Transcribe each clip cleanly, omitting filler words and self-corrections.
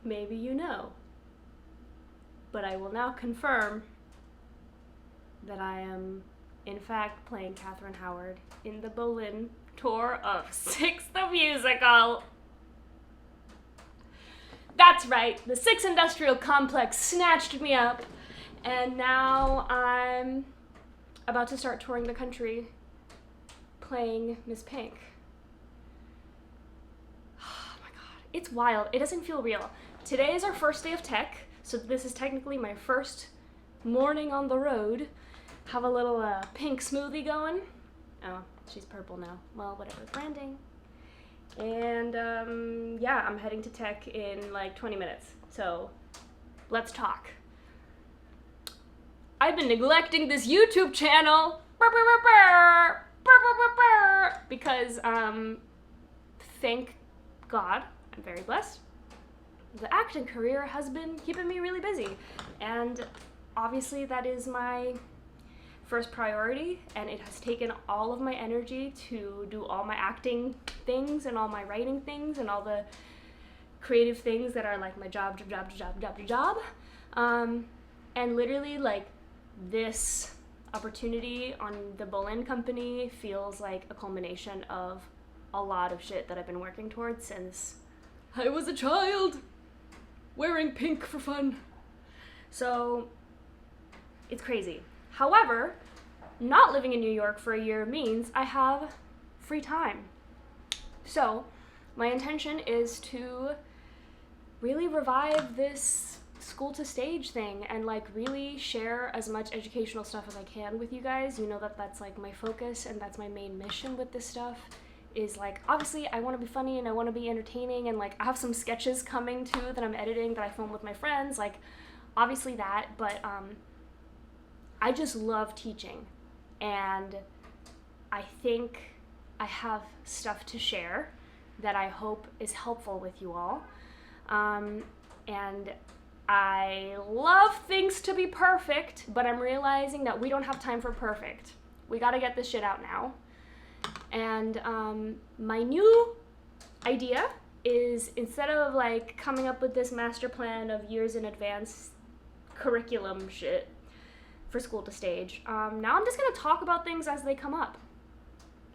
maybe you know, but I will now confirm that I am, in fact, playing Katherine Howard in the Boleyn tour of Six the Musical. That's right, the Six Industrial Complex snatched me up, and now I'm about to start touring the country playing Miss Pink. Oh my god, it's wild. It doesn't feel real. Today is our first day of tech, so this is technically my first morning on the road. Have a little pink smoothie going. Oh, she's purple now. Well, whatever, branding. And yeah, I'm heading to tech in like 20 minutes, so let's talk. I've been neglecting this YouTube channel because thank God, I'm very blessed. The acting career has been keeping me really busy, and obviously that is my first priority, and it has taken all of my energy to do all my acting things and all my writing things and all the creative things that are like my job. And literally like this opportunity on the Boleyn company feels like a culmination of a lot of shit that I've been working towards since I was a child wearing pink for fun. So it's crazy. However, not living in New York for a year means I have free time. So my intention is to really revive this school to stage thing and like really share as much educational stuff as I can with you guys. You know that that's like my focus and that's my main mission with this stuff, is like obviously I want to be funny and I want to be entertaining, and like I have some sketches coming too that I'm editing that I film with my friends, like obviously that, but I just love teaching, and I think I have stuff to share that I hope is helpful with you all. And I love things to be perfect, but I'm realizing that we don't have time for perfect. We gotta get this shit out now. And my new idea is, instead of like coming up with this master plan of years in advance curriculum shit for school to stage, now I'm just gonna talk about things as they come up.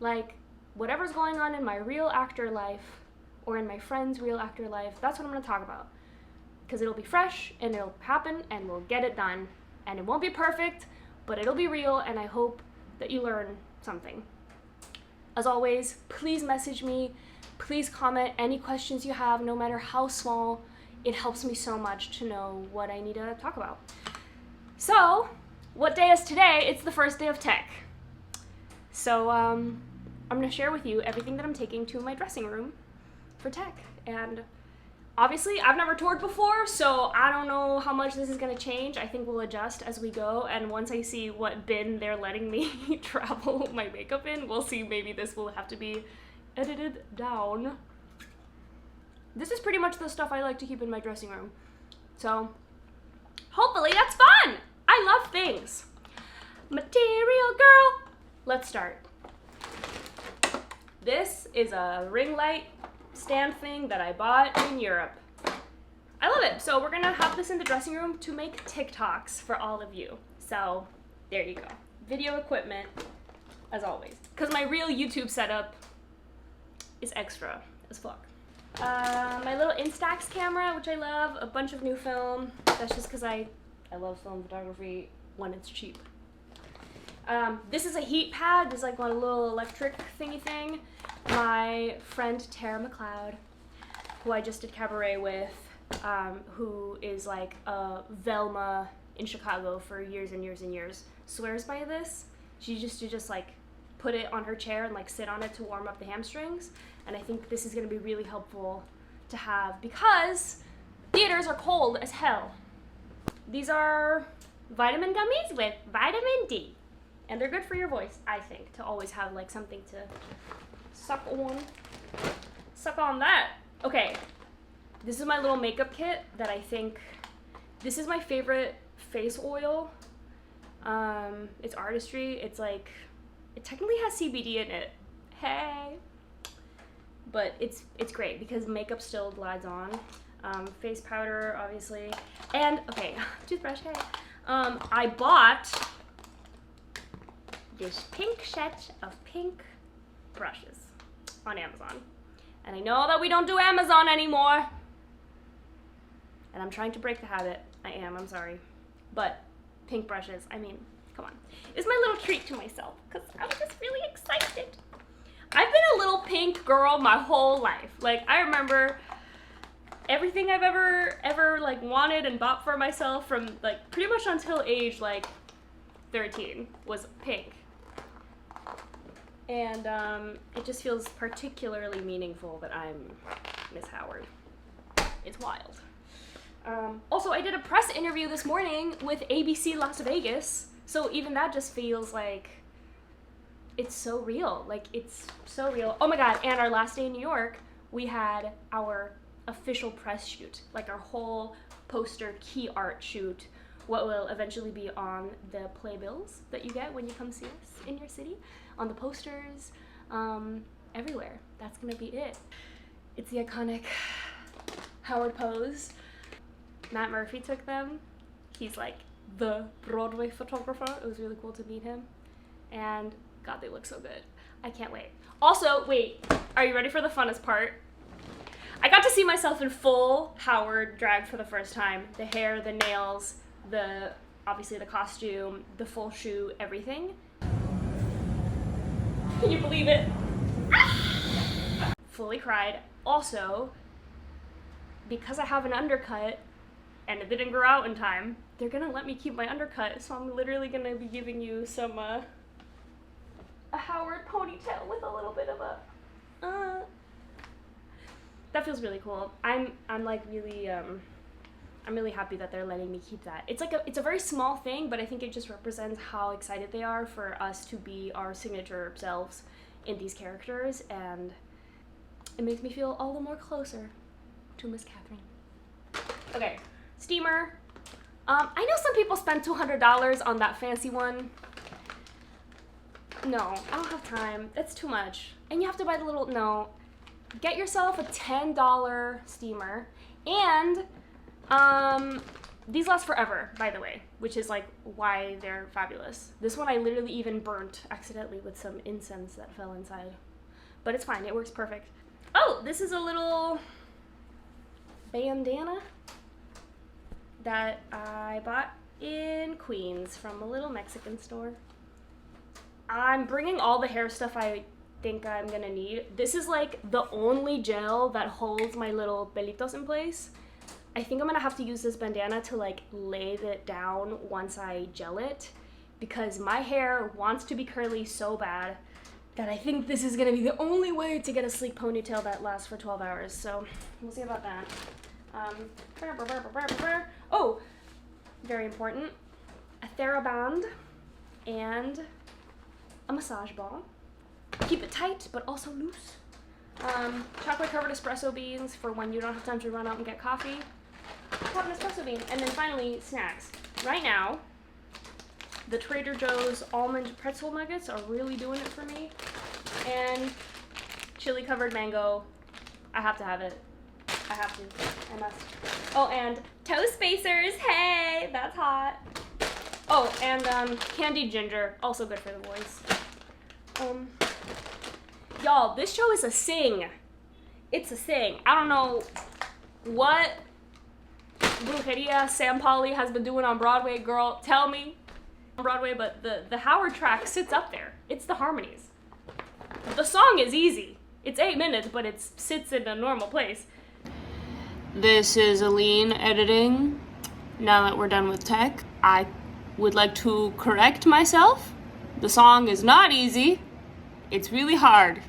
Like whatever's going on in my real actor life or in my friend's real actor life, that's what I'm gonna talk about. Because it'll be fresh and it'll happen and we'll get it done. And it won't be perfect, but it'll be real, and I hope that you learn something. As always, please message me, please comment any questions you have, no matter how small. It helps me so much to know what I need to talk about. So, what day is today? It's the first day of tech. So I'm gonna share with you everything that I'm taking to my dressing room for tech. And obviously I've never toured before, so I don't know how much this is gonna change. I think we'll adjust as we go, and once I see what bin they're letting me travel my makeup in, we'll see. Maybe this will have to be edited down. This is pretty much the stuff I like to keep in my dressing room. So hopefully that's fun. I love things. Material girl. Let's start. This is a ring light stand thing that I bought in Europe. I love it. So we're gonna have this in the dressing room to make TikToks for all of you. So there you go. Video equipment, as always. Because my real YouTube setup is extra as fuck. My little Instax camera, which I love, a bunch of new film. That's just because I love film photography when it's cheap. This is a heat pad. This is like one little electric thingy thing. My friend Tara McLeod, who I just did cabaret with, who is like a Velma in Chicago for years and years and years, swears by this. She used to just like put it on her chair and like sit on it to warm up the hamstrings. And I think this is gonna be really helpful to have because theaters are cold as hell. These are vitamin gummies with vitamin D. And they're good for your voice, I think, to always have like something to suck on that. Okay, this is my little makeup kit that I think, this is my favorite face oil. It's Artistry. It's like, it technically has CBD in it. Hey. But it's great because makeup still glides on. Face powder, obviously. And, okay, toothbrush, hey. I bought this pink set of pink brushes on Amazon. And I know that we don't do Amazon anymore. And I'm trying to break the habit. I'm sorry. But pink brushes, I mean, come on. It was my little treat to myself because I was just really excited. I've been a little pink girl my whole life. Like, I remember everything I've ever like wanted and bought for myself from like pretty much until age like 13 was pink. And it just feels particularly meaningful that I'm Miss Howard. It's wild. Also, I did a press interview this morning with ABC Las Vegas, so even that just feels like it's so real. Like, it's so real. Oh my god, and our last day in New York, we had our official press shoot, like our whole poster key art shoot, what will eventually be on the playbills that you get when you come see us in your city, on the posters, everywhere. That's gonna be it. It's the iconic Howard pose. Matt Murphy took them. He's like the Broadway photographer. It was really cool to meet him. And god, they look so good. I can't wait. Also, wait, are you ready for the funnest part? I got to see myself in full Howard drag for the first time. The hair, the nails, obviously the costume, the full shoe, everything. Can you believe it? Fully cried. Also, because I have an undercut and it didn't grow out in time, they're gonna let me keep my undercut, so I'm literally gonna be giving you some, a Howard ponytail with a little bit of a, that feels really cool. I'm like really, I'm really happy that they're letting me keep that. It's a very small thing, but I think it just represents how excited they are for us to be our signature selves in these characters, and it makes me feel all the more closer to Miss Katherine. Okay, steamer. I know some people spend $200 on that fancy one. No, I don't have time. That's too much. And you have to buy the little, no. Get yourself a $10 steamer, and these last forever, by the way, which is like why they're fabulous. This one I literally even burnt accidentally with some incense that fell inside, but it's fine, it works perfect. Oh, this is a little bandana that I bought in Queens from a little Mexican store. I'm bringing all the hair stuff I think I'm gonna need. This is like the only gel that holds my little pelitos in place. I think I'm gonna have to use this bandana to like lay it down once I gel it, because my hair wants to be curly so bad that I think this is gonna be the only way to get a sleek ponytail that lasts for 12 hours. So we'll see about that. Oh, very important, a TheraBand and a massage ball. Keep it tight, but also loose. Chocolate covered espresso beans for when you don't have time to run out and get coffee. Have an espresso bean. And then finally, snacks. Right now, the Trader Joe's almond pretzel nuggets are really doing it for me. And chili covered mango. I have to have it. I have to. I must. Oh, and toast spacers. Hey, that's hot. Oh, and candied ginger. Also good for the boys. Y'all, this show is a sing. It's a sing. I don't know what brujeria Sam Polly has been doing on Broadway, girl. Tell me. On Broadway, but the Howard track sits up there. It's the harmonies. The song is easy. It's 8 minutes, but it sits in a normal place. This is Aline editing. Now that we're done with tech, I would like to correct myself. The song is not easy. It's really hard.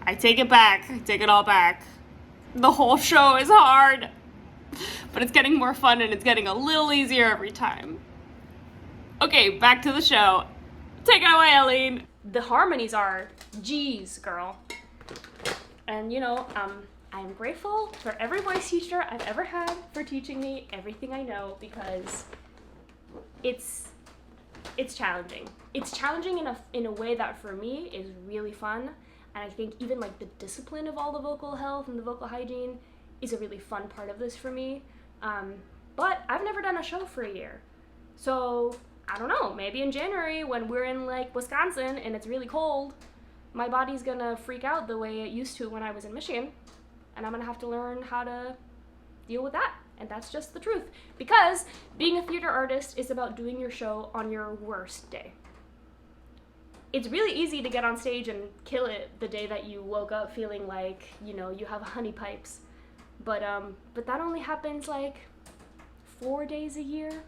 I take it back. I take it all back. The whole show is hard. But it's getting more fun and it's getting a little easier every time. Okay, back to the show. Take it away, Eileen. The harmonies are G's, girl. And you know, I'm grateful for every voice teacher I've ever had for teaching me everything I know, because it's challenging. It's challenging in a way that for me is really fun, and I think even like the discipline of all the vocal health and the vocal hygiene is a really fun part of this for me. But I've never done a show for a year. So I don't know, maybe in January when we're in like Wisconsin and it's really cold, my body's gonna freak out the way it used to when I was in Michigan, and I'm gonna have to learn how to deal with that. And that's just the truth. Because being a theater artist is about doing your show on your worst day. It's really easy to get on stage and kill it the day that you woke up feeling like, you know, you have honey pipes. But that only happens like 4 days a year.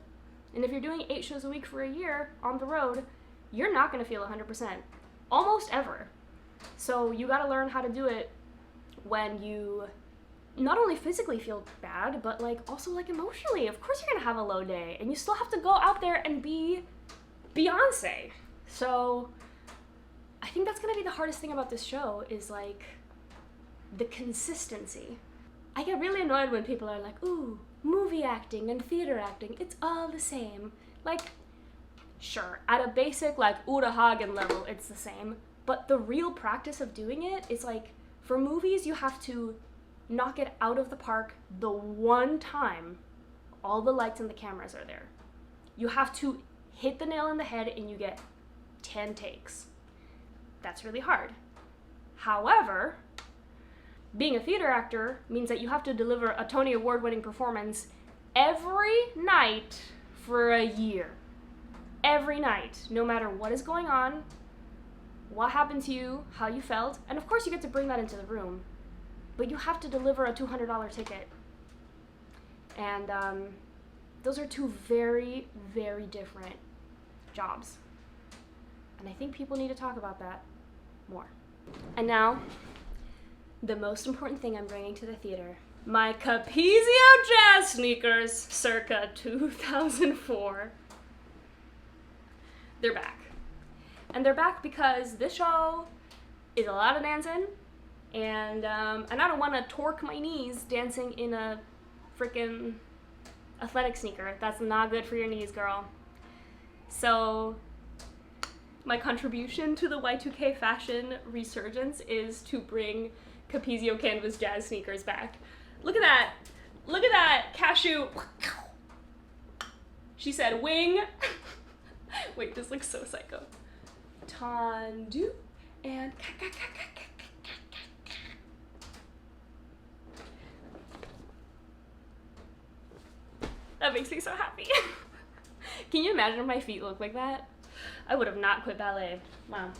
And if you're doing 8 shows a week for a year on the road, you're not gonna feel 100%, almost ever. So you gotta learn how to do it when you not only physically feel bad, but like also like emotionally. Of course you're gonna have a low day, and you still have to go out there and be Beyonce. So I think that's gonna be the hardest thing about this show, is like the consistency. I get really annoyed when people are like, ooh, movie acting and theater acting, it's all the same. Like, sure, at a basic like Uta Hagen level, it's the same. But the real practice of doing it is like, for movies, you have to knock it out of the park the one time all the lights and the cameras are there. You have to hit the nail in the head and you get 10 takes. That's really hard. However, being a theater actor means that you have to deliver a Tony Award-winning performance every night for a year. Every night, no matter what is going on, what happened to you, how you felt, and of course you get to bring that into the room, but you have to deliver a $200 ticket. And those are 2 very, very different jobs. And I think people need to talk about that more. And now, the most important thing I'm bringing to the theater. My Capezio jazz sneakers, circa 2004. They're back. And they're back because this show is a lot of dancing, and I don't want to torque my knees dancing in a freaking athletic sneaker. That's not good for your knees, girl. So my contribution to the Y2K fashion resurgence is to bring Capezio canvas jazz sneakers back. Look at that. Look at that cashew. She said wing. Wait, this looks so psycho. Tendu and that makes me so happy. Can you imagine if my feet looked like that? I would have not quit ballet. Wow.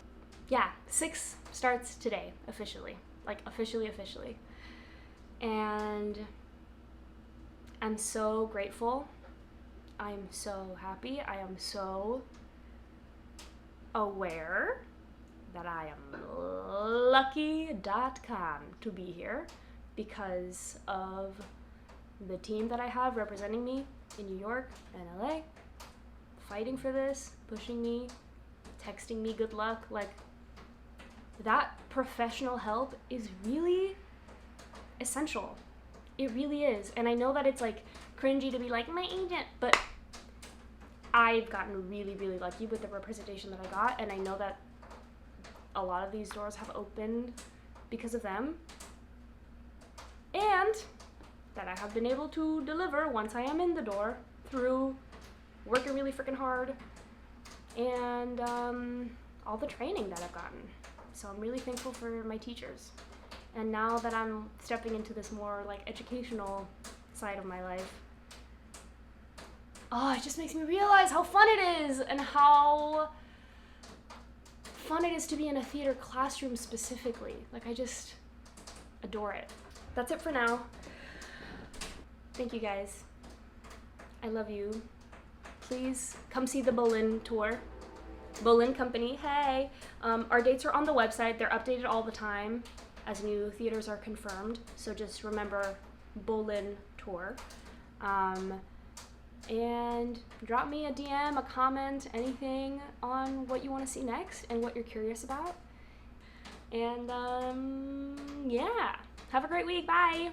Yeah, 6 starts today, officially. Like, officially. And I'm so grateful. I'm so happy. I am so aware that I am lucky.com to be here because of the team that I have representing me in New York and LA, fighting for this, pushing me, texting me good luck. Like, that professional help is really essential. It really is. And I know that it's like cringy to be like, my agent, but I've gotten really, really lucky with the representation that I got, and I know that a lot of these doors have opened because of them, and that I have been able to deliver once I am in the door through working really freaking hard and all the training that I've gotten. So I'm really thankful for my teachers. And now that I'm stepping into this more like educational side of my life, oh, it just makes me realize how fun it is and how fun it is to be in a theater classroom specifically. Like, I just adore it. That's it for now. Thank you guys. I love you. Please come see the Boleyn tour. Boleyn Company, hey. Our dates are on the website. They're updated all the time as new theaters are confirmed. So just remember Boleyn tour. And drop me a DM, a comment, anything on what you want to see next and what you're curious about. And yeah, have a great week. Bye.